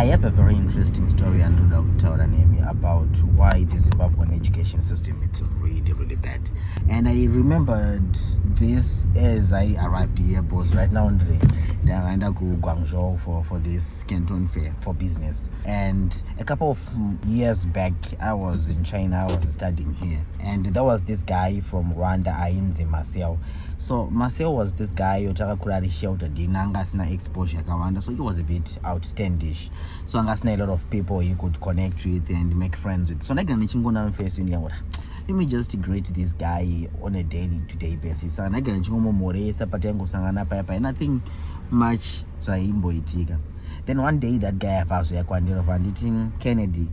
have a very interesting story and about why the Zimbabwean education system is really, really bad. And I remembered this as I arrived here, boss. Right now, I'm going to Guangzhou for this Canton Fair for business. And a couple of years back, I was in China. I was studying here, and there was this guy from Rwanda, Ainzi Marcel. So Marcel was this guy who shelter dinanga exposure kawanda, so he was a bit outstandish. So angasina a lot of people he could connect with and make friends with. So let me just greet this guy on a daily to day basis. And nothing much zvaimboitika. Then one day that guy afazo yakwandiro Kennedy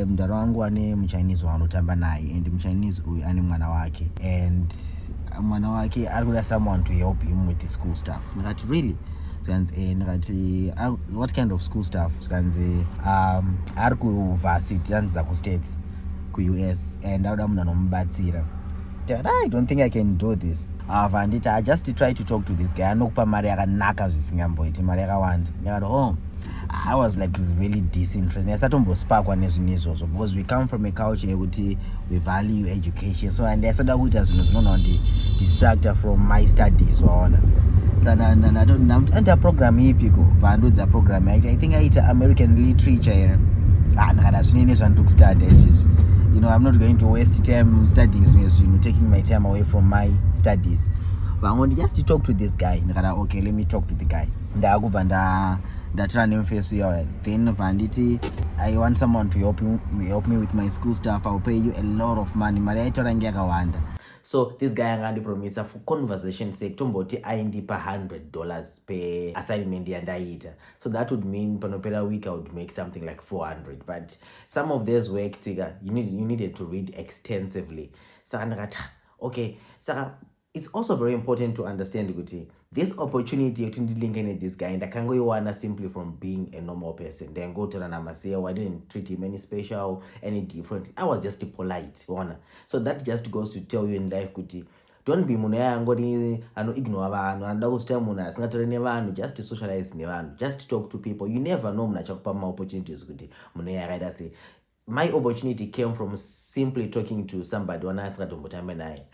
mdaro wangu ane mchinese wanotamba naye, and mchinese uyu ane mwana wake, and mwana wake arikuda someone to help him with the school stuff. Ndakati really? Ndakati what kind of school stuff? Zvikanzi ari kuvhasiti anziza kustates ku-US, and auda munhu anomubatsira. I don't think I can do this. Vanditi I just try to talk to this guy. Anokupa mari yakanaka zvisingamboiti, mari yakawanda. Ndakati I was like really disinterested. Ndasatombosparkwa nezvinhu izvozvo because we come from a culture yekuti we value education. So and ndasada kuita zvinhu zvinonondi distractor from my studies waona. Saka ndatoenda program ipiko vandudza program yaita I think aita American literature here. Ndakada zvinene zvandiri kustudy izvizvi. I'm not going to waste time studying, taking my time away from my studies. But I want just to talk to this guy. Okay, let me talk to the guy. Then Vanditi, I want someone to help me with my school stuff. I'll pay you a lot of money. So this guy angandi promise for conversation sake tomboti aindipa $100 per assignment yandaita. So that would mean panopera week I would make something like 400. But some of those works you needed to read extensively. So okay, so it's also very important to understand Guti. This opportunity to link in this guy, and I can go simply from being a normal person. Then go to Ranamasia. I didn't treat him any special, any different. I was just a polite one. So that just goes to tell you in life, Kuti. Don't be munaya ngori ignore abantu and those muna singatori nevanhu, just to socialize nevanhu, just talk to people. You never know mnachakupa ma opportunities Kuti munaya kaida say. My opportunity came from simply talking to somebody when I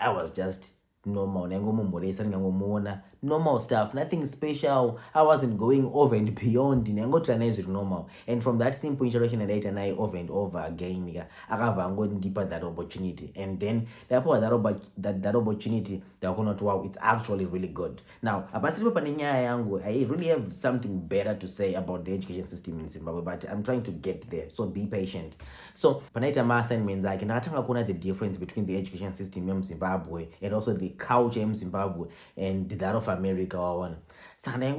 was just normal, normal stuff, nothing special. I wasn't going over and beyond normal. And from that simple interaction and I over and over again, I have deeper that opportunity. And then therefore that opportunity, wow, it's actually really good. Now, I really have something better to say about the education system in Zimbabwe, but I'm trying to get there. So be patient. So panaita assignments I can the difference between the education system in Zimbabwe and also the culture in Zimbabwe and that of America or one. So very,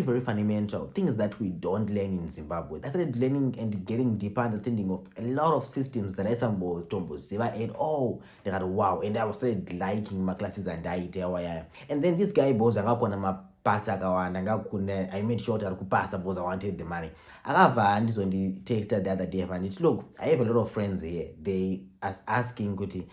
very fundamental things that we don't learn in Zimbabwe. I started learning and getting deeper understanding of a lot of systems that I and wow, and I was started liking my classes and and then this guy boss I made sure that I wanted the money. And this when they texted the other day and look, I have a lot of friends here. They asking Kuti,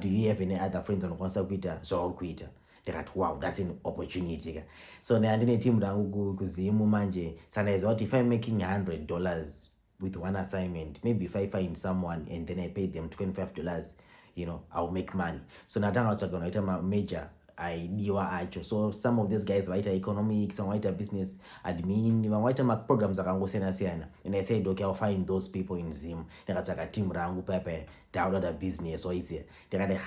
do you have any other friends on Consa so Quita? They got wow, that's an opportunity. So the team kuzimu manje. Sometimes what if I'm making $100 with one assignment? Maybe if I find someone and then I pay them $25, I'll make money. So now I'm going to my major idea. So some of these guys write economics, some write business admin, even write my programs and I said okay, I'll find those people in Zim. They got a team rangu pepe download a business or easier. They got a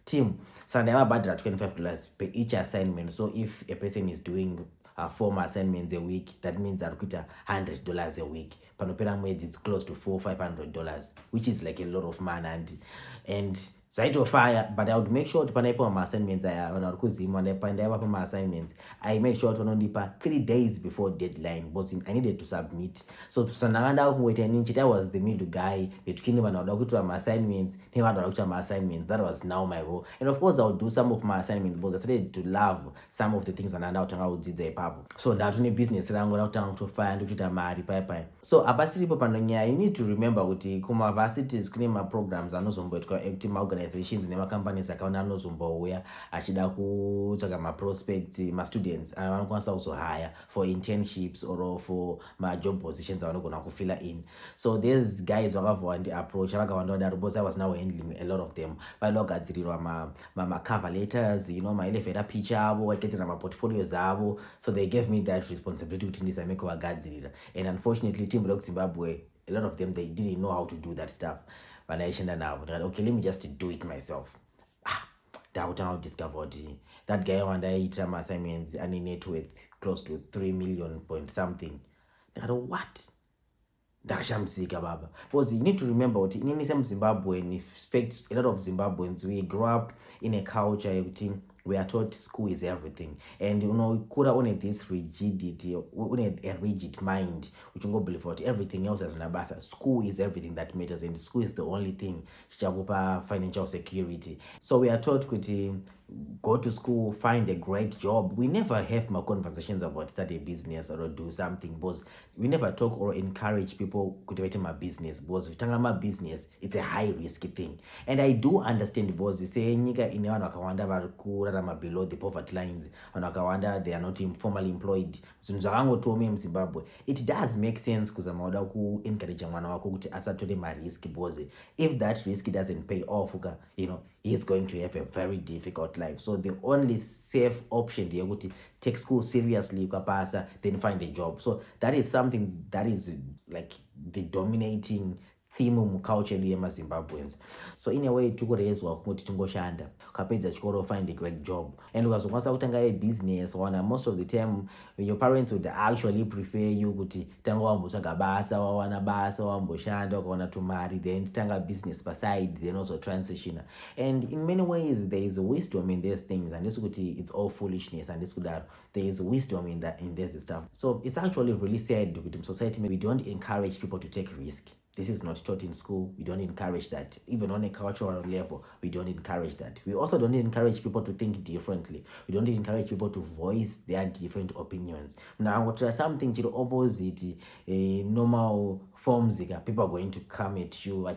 team. So they have a budget $25 per each assignment. So if a person is doing 4 assignments a week, that means I'll quit $100 a week. Panopera made it's close to $400-500, which is like a lot of money. And side of fire, but I would make sure to panapo my assignments my assignments. I made sure to only 3 days before deadline, but I needed to submit. So Sananda I was the middle guy between when I would my assignments, my assignments. That was now my role. And of course I would do some of my assignments, but I started to love some of the things when I now did the paper. So that only business to find to so you need to remember kuma varsities programs are no somebody organizations nemacompanies akaona anozombouya achida kutsvaga maprospects mastudents vanokwanisa kuzohire for internships or for majob positions avanogona kufilla in. So these guys vakabva vandiapproach vakawanda vadaro because I was now handling a lot of them. Vaida kugadzirirwa cover letters, ma-elevator pitch avo, vagetera maportfolios avo. So they gave me that responsibility kuti ndizame kuvagadzirira. And unfortunately, team rock Zimbabwe, a lot of them, they didn't know how to do that stuff. But I shouldn't have. Okay, let me just do it myself. Downtown discovered that guy one day each time assignments and in net worth close to 3 million point something. What? Ndakashamsika baba. Because you need to remember what in some Zimbabwe, in fact, a lot of Zimbabweans, we grew up in a culture everything. We are taught school is everything, and could have only this rigidity, only a rigid mind, which will believe what everything else as Nabasa. School is everything that matters, and school is the only thing. Financial security. So we are taught to go to school, find a great job. We never have more conversations about start a business or do something, because we never talk or encourage people to create my business, because if my business, it's a high risky thing. And I do understand, because they say in below the poverty lines, they are not formally employed. Zimbabwe, it does make sense because I'm encourage my risk, because if that risk doesn't pay off, he's going to have a very difficult life. So the only safe option here would take school seriously, then find a job. So that is something that is like the dominating theme culturally in Zimbabweans. So in a way, tukorezwa kuti tungoshanda ukapedza chikoro, find a great job, and ukazokwanisa kutanga a business one. Most of the time your parents would actually prefer you kuti tanga wambotsvaga basa, wawana basa, wamboshanda, ukawana tumari, then tanga business beside, then also transition. And in many ways there is wisdom in these things, and this kuti it's all foolishness, and this there is wisdom in this stuff. So it's actually really sad with society. We don't encourage people to take risk. This is not taught in school. We don't encourage that. Even on a cultural level, we don't encourage that. We also don't encourage people to think differently. We don't encourage people to voice their different opinions. Now, what are something to the opposite normal forms, people are going to come at you,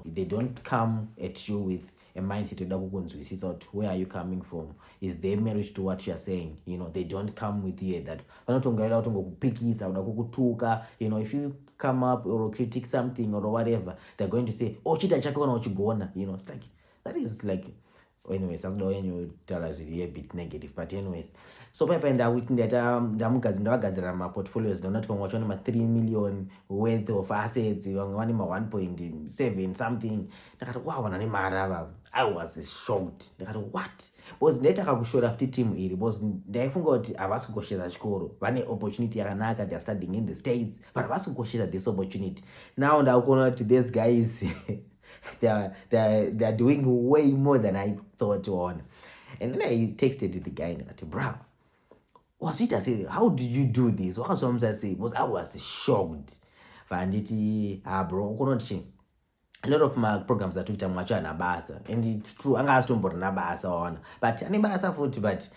they don't come at you with a mindset of where are you coming from, is there merit to what you are saying. They don't come with you that if you come up or critique something or whatever, they're going to say, oh, chita chakona ochigona. It's like, that is like, anyways, as when you tell us it's a bit negative, but anyways, so Papa and I within that my portfolios not from watching my 3 million worth of assets, 1.7 something. Wow, I was shocked. What? Was ndetaka kushora after team iri, was ndaifunga kuti havasi kukoshesa chikoro, vane opportunity yakanaka, they are studying in the States, but havasi kukoshesa this opportunity. Now ndakuona kuti these guys they are doing way more than I thought on. And then I texted the guy and I said, bro, was it? I said, how did you do this? What was I say? I was shocked. Vanditi, bro, a lot of my programs are Twitter na basa, and it's true. I'm going to na basa on, but ani basa food. But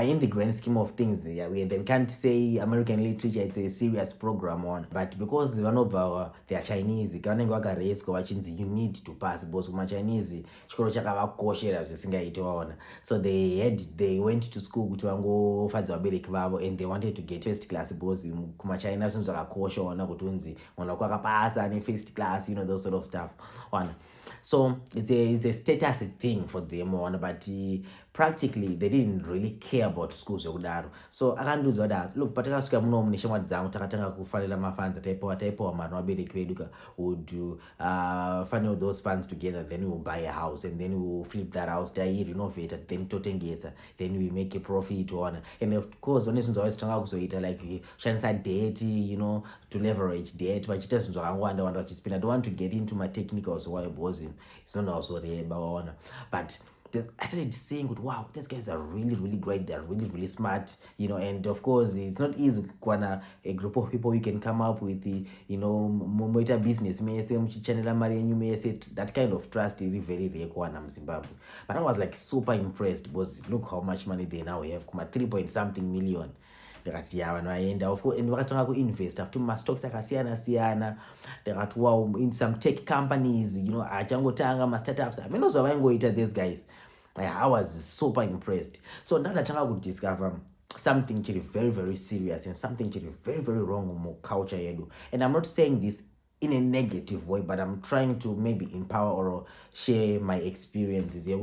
in the grand scheme of things, we then can't say American literature it's a serious program on. But because one of they are Chinese, you need to pass. Because my Chinese, so they went to school to go and they wanted to get first class. Because my China pass and first class, those sort of stuff. So it's a status thing for them, but practically they didn't really care about schools. So I can't do that. Look, but I would do find those funds together, then we'll buy a house, and then we'll flip that house, renovate it, then we make a profit on. And of course, on this always like chance debt, to leverage debt, but I don't want to get into my technicals, so I wasn't. It's not also but I started saying, wow, these guys are really, really great. They're really, really smart, and of course, it's not easy to a group of people you can come up with, moita business, that kind of trust is very rare in Zimbabwe. But I was like super impressed because look how much money they now have, 3 point something million. ndikati ya vanhu vaenda of course, and vakatanga kuinvest after mastocks akasiyana siyana. Ndikati wow, in some tech companies, achangotanga mastartups aminozva vaingoita these guys. I was super impressed. So ndatanga kudiscover something chiri very very serious and something chiri very very wrong muculture yedu. And I'm not saying this in a negative way, but I'm trying to maybe empower or share my experiences here.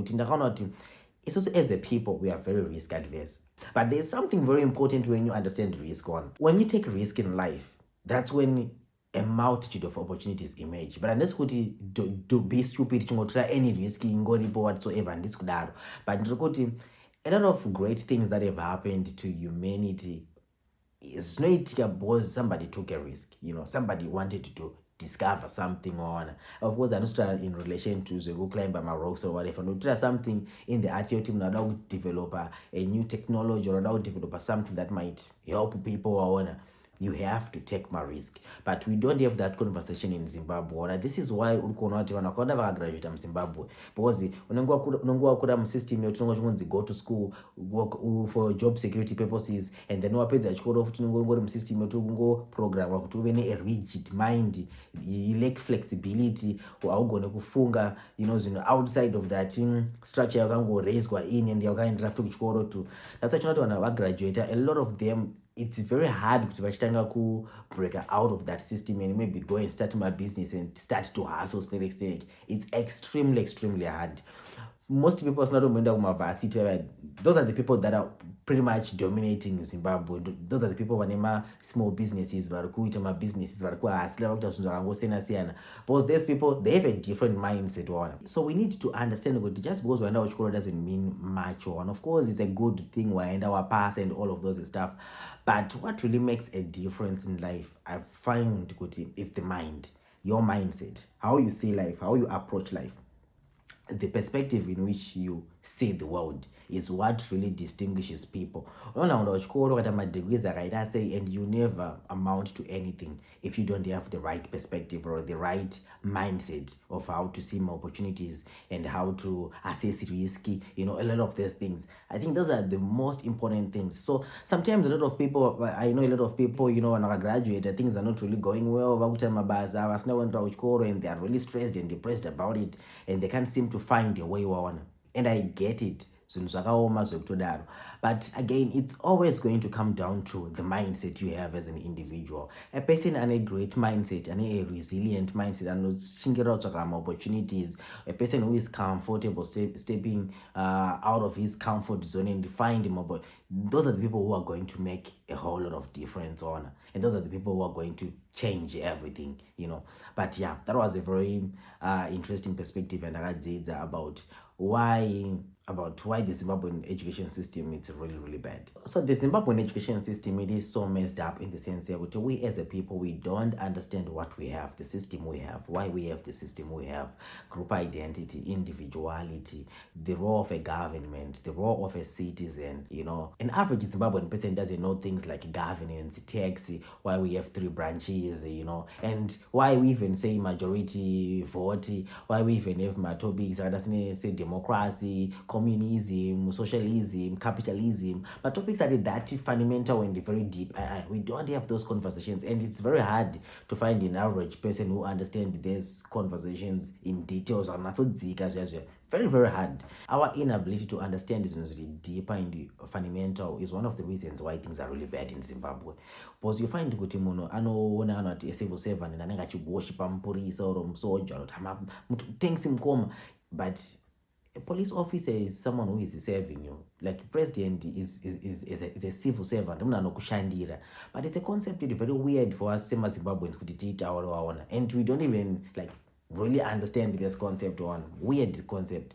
It's also, as a people, we are very risk adverse. But there's something very important when you understand risk. When you take risk in life, that's when a multitude of opportunities emerge. But unless you do be stupid, you try any risk, whatsoever, and this could happen. But a lot of great things that have happened to humanity is not because somebody took a risk. Somebody wanted to discover something on. Of course, I understand in relation to the go climb by my rocks or whatever. No, try something in the RTO team now that develop a new technology or that develop something that might help people or you have to take my risk. But we don't have that conversation in Zimbabwe. This is why ukonati vanakonda vakagraduate in Zimbabwe, because unongwa kuda system yotunongo go to school, work for job security purposes, and then wapedza chikoro futi unongori system yotungo program kuti uve ne a rigid mind, you lack flexibility, augone kufunga outside of that structure yakangoraiswa in and yakaendera futi kuchikoro tu. That's why chinoti vanhu vagraduate, a lot of them, it's very hard kuti vachitanga ku break out of that system and maybe go and start my business and start to hustle snake. It's extremely hard. Most people not kumavasity, those are the people that are pretty much dominating Zimbabwe. Those are the people vanema small businesses, varikuita ma businesses, varikuhasila vakuita zvinhu zvakangosiyana siyana. Because these people, they have a different mindset one. So we need to understand that just because waenda kuchikoro doesn't mean much one. Of course, it's a good thing waenda wapass and all of those stuff. But what really makes a difference in life, I find, is the mind, your mindset, how you see life, how you approach life. The perspective in which you see the world is what really distinguishes people. And you never amount to anything if you don't have the right perspective or the right mindset of how to see more opportunities and how to assess risky, a lot of these things. I think those are the most important things. So sometimes I know a lot of people, when I graduate, things are not really going well, and they are really stressed and depressed about it, and they can't seem to find a way on. And I get it. But again, it's always going to come down to the mindset you have as an individual. A person and a great mindset and a resilient mindset and opportunities, a person who is comfortable stepping out of his comfort zone and finding more, those are the people who are going to make a whole lot of difference on, and those are the people who are going to change everything. But yeah, that was a very interesting perspective, and I did about why the Zimbabwean education system is really bad. So the Zimbabwean education system, it is so messed up in the sense that we as a people, we don't understand what we have, the system we have, why we have the system we have, group identity, individuality, the role of a government, the role of a citizen. An average Zimbabwean person doesn't know things like governance, tax, why we have 3 branches, and why we even say majority vote, why we even have my topics, say democracy, communism, socialism, capitalism, but topics that are that fundamental and very deep. We don't have those conversations, and it's very hard to find an average person who understands these conversations in details. Very hard. Our inability to understand is really deeper and fundamental is one of the reasons why things are really bad in Zimbabwe. Because you find kuti munhu anoona anoti a civil servant and anenge achigoshipa mupurisa or musoja thanks mukoma, but a police officer is someone who is serving you. Like president is a civil servant. But it's a concept that is very weird for us Zimbabweans, and we don't even really understand this concept. Weird concept.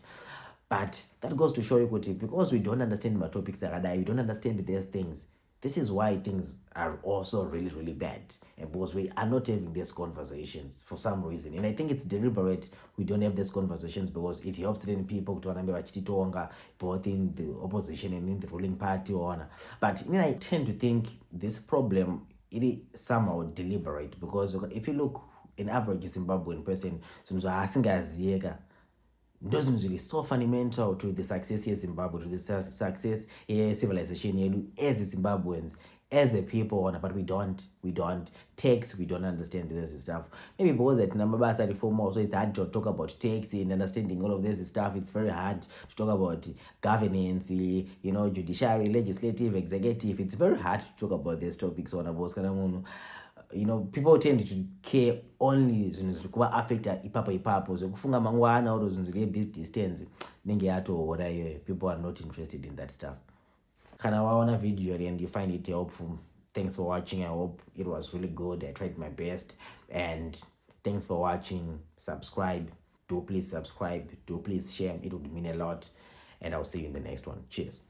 But that goes to show you because we don't understand my topics we don't understand these things. This is why things are also really bad, and because we are not having these conversations for some reason. And I think it's deliberate we don't have these conversations because it helps certain people to understand both in the opposition and in the ruling party. But I tend to think this problem, it is somehow deliberate, because if you look an average Zimbabwean person, doesn't really so fundamental to the success of Zimbabwe, to the success of civilization as Zimbabweans. as a people, but we don't tax, we don't understand this stuff. Maybe because that number basa reform, so it's hard to talk about tax and understanding all of this stuff. It's very hard to talk about governance, judiciary, legislative, executive. It's very hard to talk about these topics on about people tend to care only zvinhu zviri kuvaafecta ipapo zvekufunga mangwana oro zvinhu zviri bus distance inenge yatoora iyoyo. People are not interested in that stuff. Kana waona video and you find it helpful, thanks for watching. I hope it was really good. I tried my best, and thanks for watching. Subscribe, do please subscribe, do please share. It would mean a lot, and I'll see you in the next one. Cheers.